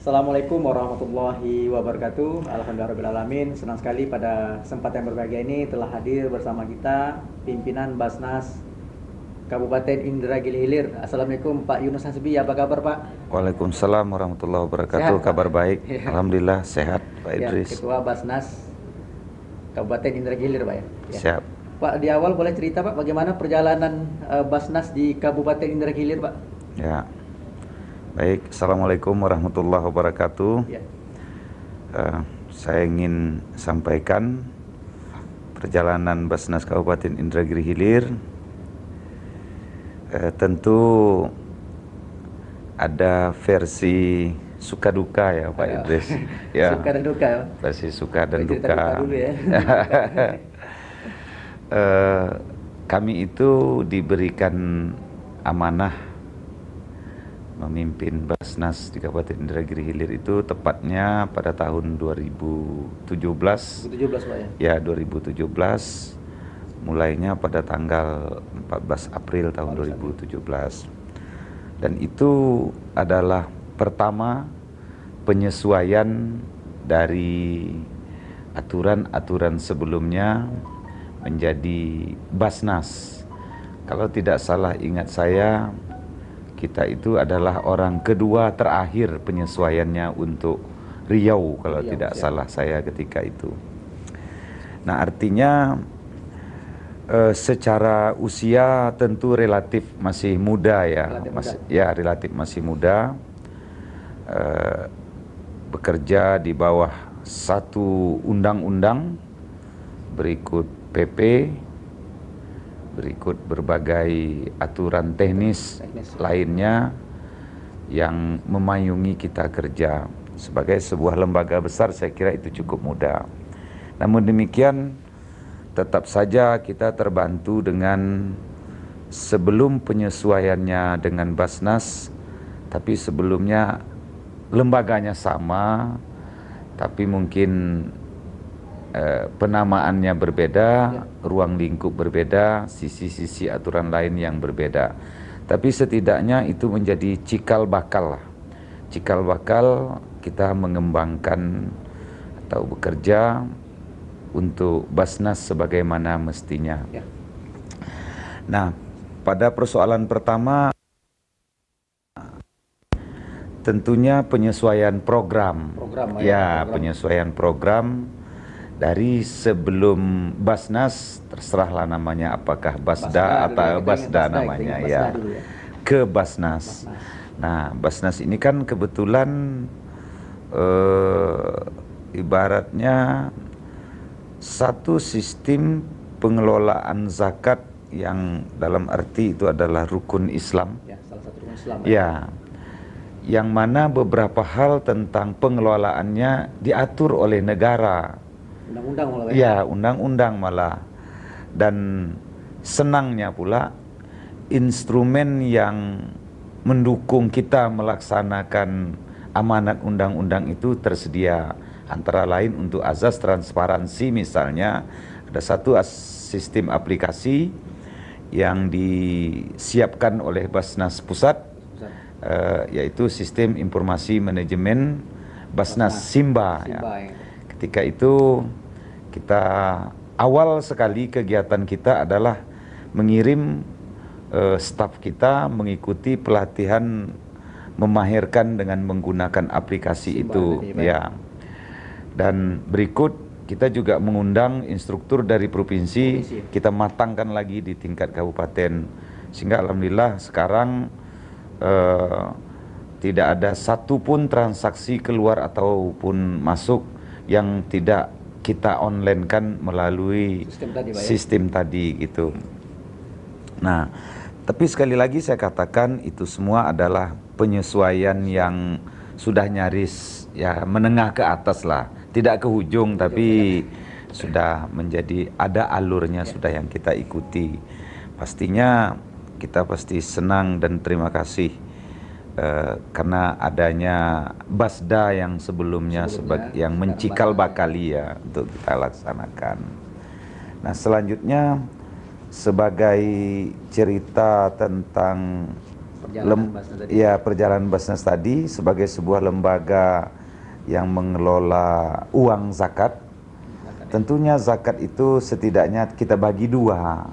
Assalamualaikum warahmatullahi wabarakatuh. Alhamdulillahirrahmanirrahim. Senang sekali pada kesempatan yang berbahagia ini telah hadir bersama kita pimpinan Basnas Kabupaten Indragiri Hilir. Assalamualaikum Pak Yunus Hasbi, apa kabar Pak? Waalaikumsalam warahmatullahi wabarakatuh. Sehat, Kabar Pak? baik, Ya. alhamdulillah sehat Pak Ya, Idris. Ketua Basnas Kabupaten Indragiri Hilir Pak ya. Siap. Pak, di awal boleh cerita Pak bagaimana perjalanan Basnas di Kabupaten Indragiri Hilir Pak? Ya. Baik, assalamualaikum warahmatullahi wabarakatuh. Ya. Saya ingin sampaikan perjalanan Basnas Kabupaten Indragiri Hilir. Tentu ada versi suka duka ya Pak Idris. Ya. Suka dan duka ya. Versi suka dan Cerita duka. dulu ya. Kami itu diberikan amanah memimpin Basnas di Kabupaten Indragiri Hilir itu tepatnya pada tahun 2017. 2017 Pak ya. Ya, 2017. Mulainya pada tanggal 14 April tahun 2017. Dan itu adalah pertama penyesuaian dari aturan-aturan sebelumnya menjadi Basnas. Kalau tidak salah ingat saya, kita itu adalah orang kedua terakhir penyesuaiannya untuk Riau kalau Riau, tidak siap. salah saya ketika itu. Nah, artinya secara usia tentu relatif masih muda ya, relatif masih muda. Bekerja di bawah satu undang-undang, berikut PP, berikut berbagai aturan teknis lainnya yang memayungi kita kerja. Sebagai sebuah lembaga besar saya kira itu cukup mudah. Namun demikian tetap saja kita terbantu dengan sebelum penyesuaiannya dengan Basnas, tapi sebelumnya lembaganya sama, tapi mungkin penamaannya berbeda, ruang lingkup berbeda, sisi-sisi aturan lain yang berbeda. Tapi setidaknya itu menjadi cikal bakal lah. Cikal bakal kita mengembangkan atau bekerja untuk Basnas sebagaimana mestinya. Ya. Nah, pada persoalan pertama tentunya penyesuaian program. Penyesuaian program. Dari sebelum Basnas, terserahlah namanya apakah Basda atau Basda namanya ya, ke Basnas. Nah, Basnas ini kan kebetulan ibaratnya satu sistem pengelolaan zakat yang dalam arti itu adalah rukun Islam. Ya, salah satu rukun Islam. Ya. Yang mana beberapa hal tentang pengelolaannya diatur oleh negara. Undang-undang malah. Ya, undang-undang malah. Dan senangnya pula instrumen yang mendukung kita melaksanakan amanat undang-undang itu tersedia. Antara lain untuk azas transparansi misalnya ada satu sistem aplikasi yang disiapkan oleh Basnas Pusat, yaitu sistem informasi manajemen Basnas Simba. Ya. Ketika itu kita awal sekali kegiatan kita adalah mengirim staf kita mengikuti pelatihan memahirkan dengan menggunakan aplikasi Simba itu ya. Dan berikut kita juga mengundang instruktur dari provinsi, kita matangkan lagi di tingkat kabupaten, sehingga alhamdulillah sekarang tidak ada satupun transaksi keluar ataupun masuk yang tidak kita online kan melalui sistem tadi gitu. Nah, tapi sekali lagi saya katakan itu semua adalah penyesuaian yang sudah nyaris ya menengah ke atas lah, tidak ke ujung tapi sudah menjadi ada alurnya sudah yang kita ikuti. Pastinya kita pasti senang dan terima kasih karena adanya Basda yang sebelumnya yang mencikal bakali ya untuk kita laksanakan. Nah, selanjutnya sebagai cerita tentang perjalanan Basnas tadi sebagai sebuah lembaga yang mengelola uang zakat. Tentunya zakat itu setidaknya kita bagi dua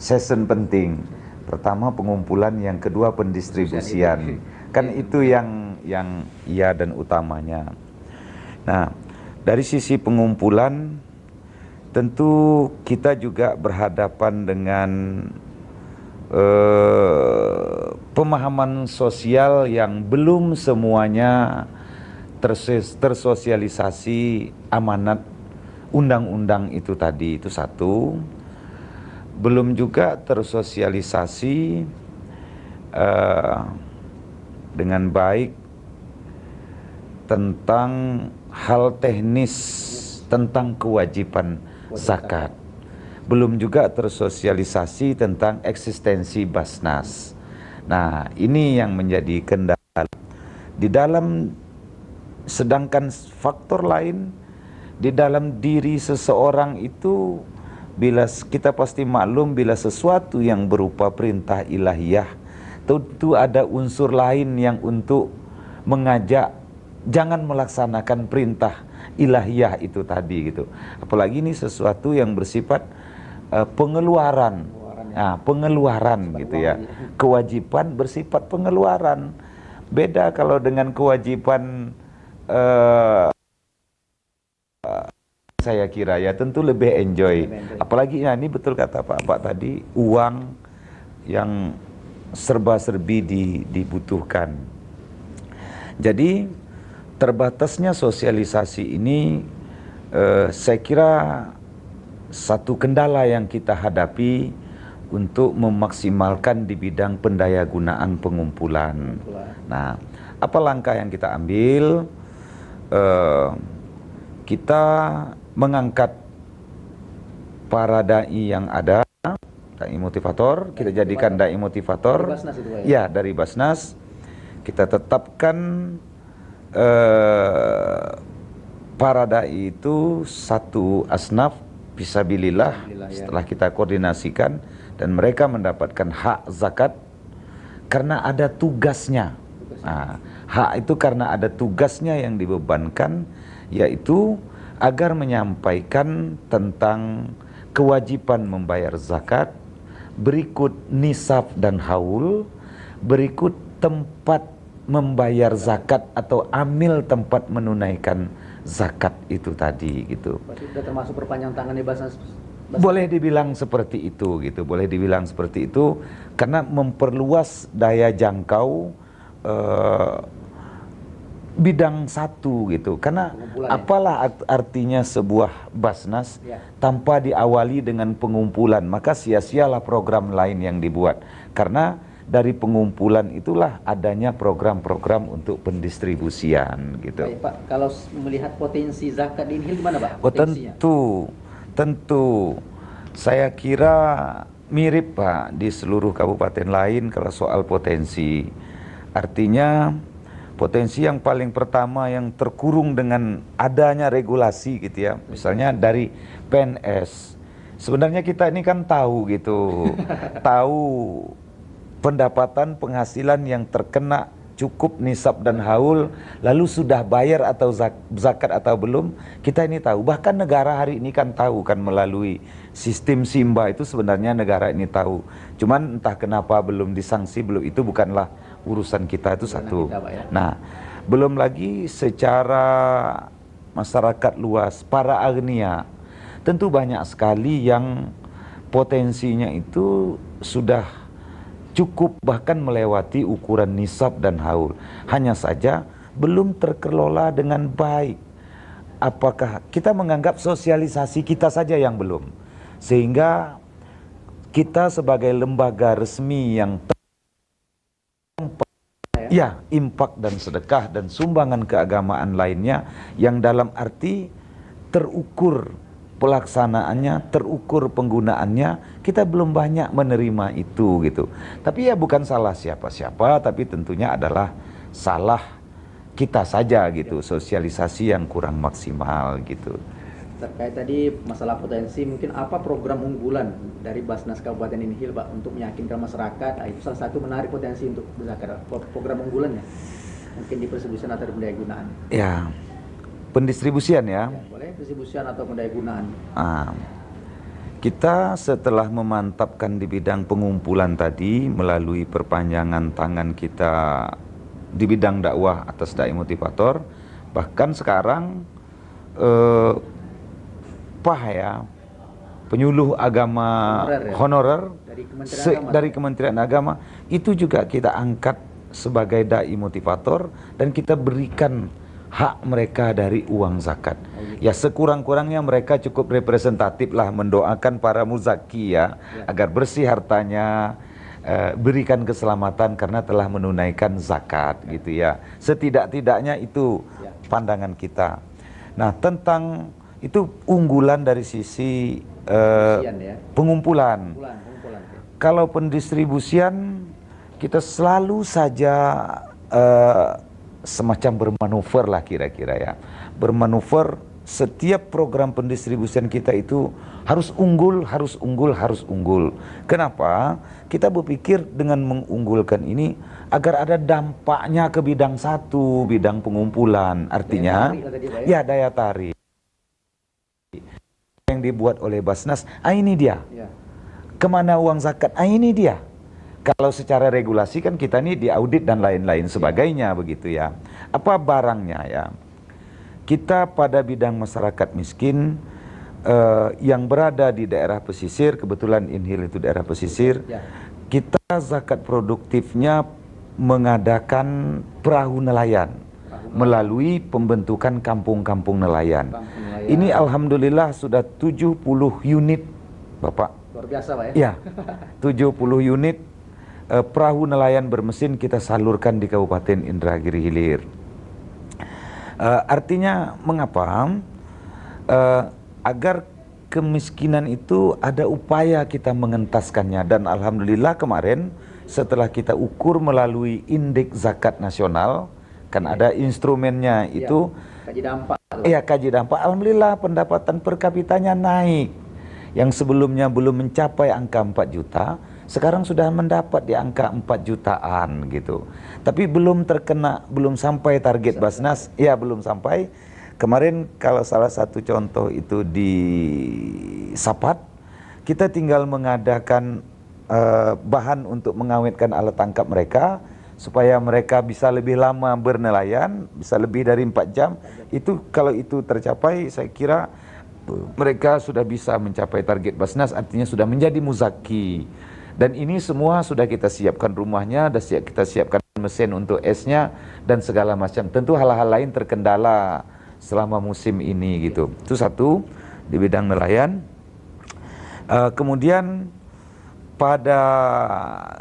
session penting. Pertama pengumpulan, yang kedua pendistribusian. Kan itu yang iya dan utamanya. Nah, dari sisi pengumpulan tentu kita juga berhadapan dengan pemahaman sosial yang belum semuanya tersosialisasi amanat undang-undang itu tadi, itu satu. Belum juga tersosialisasi dengan baik tentang hal teknis tentang kewajiban zakat. Belum juga tersosialisasi tentang eksistensi Basnas. Nah, ini yang menjadi kendala. Di dalam, sedangkan faktor lain di dalam diri seseorang itu, bila kita pasti maklum, bila sesuatu yang berupa perintah ilahiyah, tentu ada unsur lain yang untuk mengajak jangan melaksanakan perintah ilahiyah itu tadi gitu. Apalagi ini sesuatu yang bersifat pengeluaran. Nah, pengeluaran gitu ya. Kewajiban bersifat pengeluaran. Beda kalau dengan kewajiban saya kira ya tentu lebih enjoy. Apalagi ya, ini betul kata Pak tadi, uang yang serba-serbi dibutuhkan. Jadi terbatasnya sosialisasi ini saya kira satu kendala yang kita hadapi untuk memaksimalkan di bidang pendayagunaan pengumpulan. Nah, apa langkah yang kita ambil? Kita mengangkat para dai yang ada, dai motivator, kita jadikan dai motivator. Ya, dari Basnas. Kita tetapkan para dai itu satu asnaf fisabilillah, setelah kita koordinasikan, dan mereka mendapatkan hak zakat karena ada tugasnya. Nah, hak itu karena ada tugasnya yang dibebankan, yaitu agar menyampaikan tentang kewajiban membayar zakat, berikut nisab dan haul, berikut tempat membayar zakat atau amil tempat menunaikan zakat itu tadi gitu. Berarti sudah termasuk perpanjang tangan di Basnas. Boleh dibilang seperti itu gitu, boleh dibilang seperti itu karena memperluas daya jangkau bidang satu gitu. Karena apalah artinya sebuah Basnas tanpa diawali dengan pengumpulan, maka sia-sialah program lain yang dibuat. Karena dari pengumpulan itulah adanya program-program untuk pendistribusian gitu. Baik, Pak, kalau melihat potensi zakat di Inhil gimana, Pak? Oh, tentu. Saya kira mirip, Pak, di seluruh kabupaten lain kalau soal potensi. Artinya potensi yang paling pertama yang terkurung dengan adanya regulasi gitu ya. Misalnya dari PNS. Sebenarnya kita ini kan tahu gitu. Tahu pendapatan penghasilan yang terkena cukup nisab dan haul, lalu sudah bayar atau zakat atau belum, kita ini tahu. Bahkan negara hari ini kan tahu kan, melalui sistem Simba itu sebenarnya negara ini tahu. Cuman entah kenapa belum disanksi, belum, itu bukanlah urusan kita, itu satu. Nah, belum lagi secara masyarakat luas, para agnia, tentu banyak sekali yang potensinya itu sudah cukup bahkan melewati ukuran nisab dan haul. Hanya saja belum terkelola dengan baik. Apakah kita menganggap sosialisasi kita saja yang belum? Sehingga kita sebagai lembaga resmi yang impak dan sedekah dan sumbangan keagamaan lainnya yang dalam arti terukur pelaksanaannya, terukur penggunaannya, kita belum banyak menerima itu gitu. Tapi ya bukan salah siapa-siapa, tapi tentunya adalah salah kita saja gitu, sosialisasi yang kurang maksimal gitu. Terkait tadi masalah potensi, mungkin apa program unggulan dari Basnas Kabupaten Inhil Pak untuk meyakinkan masyarakat? Nah, itu salah satu menarik potensi untuk berzakat. Program unggulannya mungkin di pendistribusian atau pendaya gunaan. Ya, pendistribusian ya. Ya, boleh pendistribusian atau pendaya gunaan. Kita setelah memantapkan di bidang pengumpulan tadi melalui perpanjangan tangan kita di bidang dakwah atas dai motivator, bahkan sekarang penyuluh agama honorer dari Kementerian Agama itu juga kita angkat sebagai dai motivator dan kita berikan hak mereka dari uang zakat. Ya sekurang-kurangnya mereka cukup representatif lah mendoakan para muzaki ya, agar bersih hartanya, berikan keselamatan karena telah menunaikan zakat gitu ya. Setidak-tidaknya itu pandangan kita. Nah tentang itu unggulan dari sisi pengumpulan. Kalau pendistribusian kita selalu saja semacam bermanuver lah kira-kira ya. Bermanuver setiap program pendistribusian kita itu harus unggul, harus unggul, harus unggul. Kenapa? Kita berpikir dengan mengunggulkan ini agar ada dampaknya ke bidang satu, bidang pengumpulan. Artinya, ya daya tarik yang dibuat oleh Basnas, ini dia. Kemana uang zakat? Ini dia. Kalau secara regulasi kan kita ini diaudit dan lain-lain sebagainya begitu ya. Apa barangnya ya? Kita pada bidang masyarakat miskin yang berada di daerah pesisir, kebetulan Inhil itu daerah pesisir, kita zakat produktifnya mengadakan perahu nelayan melalui pembentukan kampung-kampung nelayan. Ini alhamdulillah sudah 70 unit, Bapak. Luar biasa, Pak ya? Ya, 70 unit perahu nelayan bermesin kita salurkan di Kabupaten Indragiri Hilir. Artinya mengapa? Agar kemiskinan itu ada upaya kita mengentaskannya, dan alhamdulillah kemarin setelah kita ukur melalui indeks zakat nasional, kan ada instrumennya itu, kaji dampak. Iya, kaji dampak. Alhamdulillah pendapatan per kapitanya naik. Yang sebelumnya belum mencapai angka 4 juta, sekarang sudah mendapat di angka 4 jutaan gitu. Tapi belum sampai target Basnas. Ya, belum sampai. Kemarin kalau salah satu contoh itu di Sapat, kita tinggal mengadakan bahan untuk mengawetkan alat tangkap mereka supaya mereka bisa lebih lama bernelayan, bisa lebih dari 4 jam. Itu kalau itu tercapai, saya kira mereka sudah bisa mencapai target Basnas, artinya sudah menjadi muzaki. Dan ini semua sudah kita siapkan rumahnya, sudah kita siapkan mesin untuk esnya dan segala macam. Tentu hal-hal lain terkendala selama musim ini gitu. Itu satu di bidang nelayan. Kemudian pada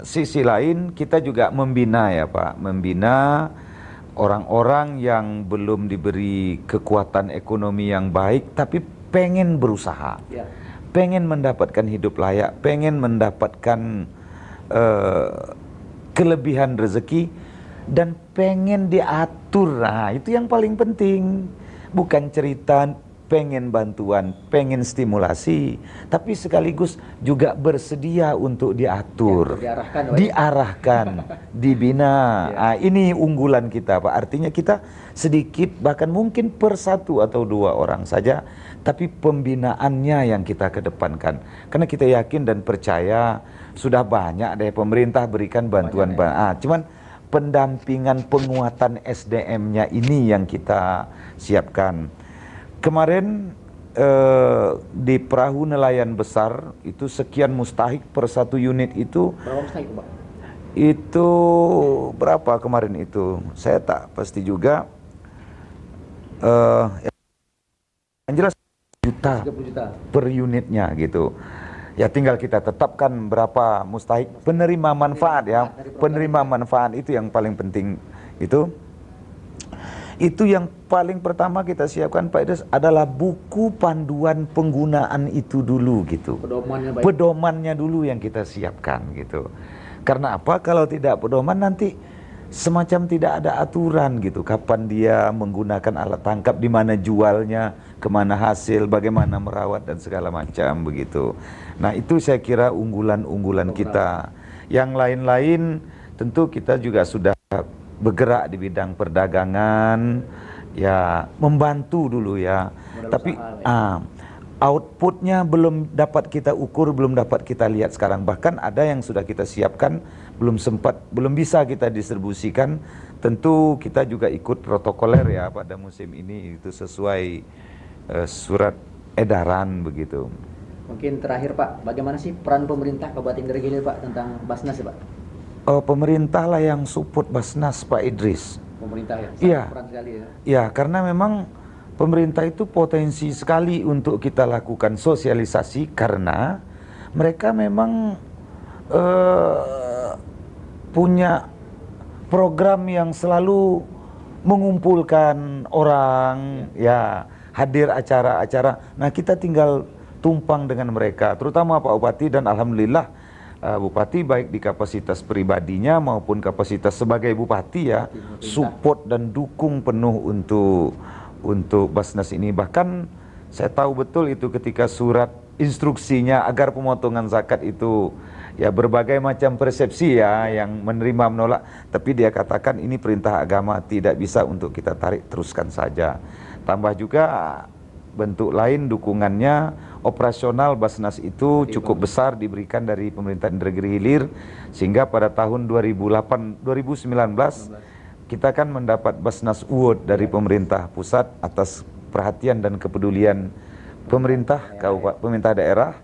sisi lain kita juga membina ya Pak, membina orang-orang yang belum diberi kekuatan ekonomi yang baik tapi pengen berusaha, pengen mendapatkan hidup layak, pengen mendapatkan kelebihan rezeki dan pengen diatur. Nah, itu yang paling penting. Bukan cerita pengen bantuan, pengen stimulasi, tapi sekaligus juga bersedia untuk diatur, diarahkan, dibina. Nah, ini unggulan kita Pak. Artinya kita sedikit, bahkan mungkin per 1 atau 2 orang saja, tapi pembinaannya yang kita kedepankan. Karena kita yakin dan percaya sudah banyak deh pemerintah berikan bantuan. Cuman pendampingan penguatan SDM-nya ini yang kita siapkan. Kemarin di perahu nelayan besar itu sekian mustahik per 1 unit itu. Berapa mustahik Pak? Itu berapa kemarin itu? Saya tak pasti juga. Yang jelas 30 juta per unitnya gitu. Ya tinggal kita tetapkan berapa mustahik penerima manfaat ya. Penerima manfaat itu yang paling penting itu. Itu yang paling pertama kita siapkan Pak Idris adalah buku panduan penggunaan itu dulu gitu. Pedomannya dulu yang kita siapkan gitu. Karena apa? Kalau tidak pedoman nanti semacam tidak ada aturan gitu, kapan dia menggunakan alat tangkap, di mana jualnya, kemana hasil, bagaimana merawat dan segala macam begitu. Nah itu saya kira unggulan-unggulan kita. Yang lain-lain tentu kita juga sudah bergerak di bidang perdagangan, ya membantu dulu ya. Tapi outputnya belum dapat kita ukur, belum dapat kita lihat sekarang. Bahkan ada yang sudah kita siapkan, belum bisa kita distribusikan. Tentu kita juga ikut protokoler ya pada musim ini, itu sesuai surat edaran begitu. Mungkin terakhir Pak, bagaimana sih peran pemerintah Kabupaten Indragiri Hilir Pak tentang Basnas ya Pak? Pemerintah lah yang support Basnas Pak Idris. Pemerintah ya? Iya. Peran sekali ya? Iya, karena memang pemerintah itu potensi sekali untuk kita lakukan sosialisasi, karena mereka memang punya program yang selalu mengumpulkan orang, ya hadir acara-acara. Nah kita tinggal tumpang dengan mereka, terutama Pak Bupati, dan alhamdulillah Bupati baik di kapasitas pribadinya maupun kapasitas sebagai Bupati ya, support dan dukung penuh untuk Basnas ini. Bahkan saya tahu betul itu ketika surat instruksinya agar pemotongan zakat itu, ya berbagai macam persepsi ya, yang menerima menolak, tapi dia katakan ini perintah agama, tidak bisa untuk kita tarik, teruskan saja. Tambah juga bentuk lain dukungannya, operasional Basnas itu cukup besar diberikan dari pemerintah Indragiri Hilir, sehingga pada tahun 2019 kita kan mendapat Basnas Award dari pemerintah pusat atas perhatian dan kepedulian pemerintah pemerintah daerah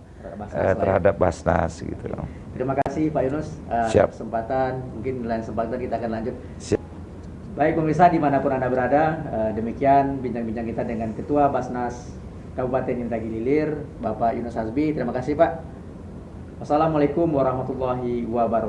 terhadap Basnas gitu. Terima kasih Pak Yunus. Kesempatan, mungkin lain kesempatan kita akan lanjut. Siap. Baik pemirsa dimanapun Anda berada, demikian bincang-bincang kita dengan Ketua Basnas Kabupaten Indragiri Hilir, Bapak Yunus Hasbi. Terima kasih Pak. Wassalamualaikum warahmatullahi wabarakatuh.